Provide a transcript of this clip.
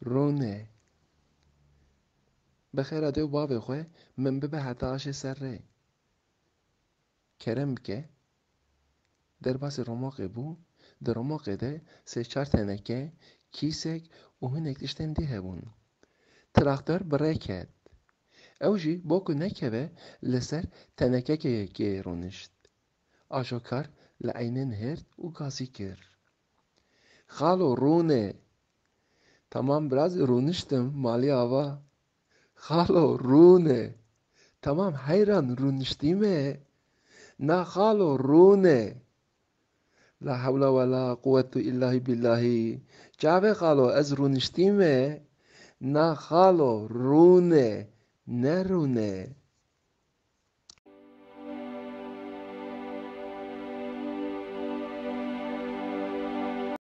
رونه بخیر ادو باب خو من به هتاش سره کرم که در باس رماقه بو در رماقه ده سه چار تنکه کیسک و هنک تشتن دی هبون تراکتور برکت او جی بوکو نکوه لسر تنکه که رونشت آشوکار لعینن هرد و گازی کر خالو رونه tamam biraz runiştim mali ava خالو رونه tamam hayran runiştime na خالو رونه لا حول ولا قوة إلا بالله جاوه خالو از رونشتیمه نه خالو رونه نه رونه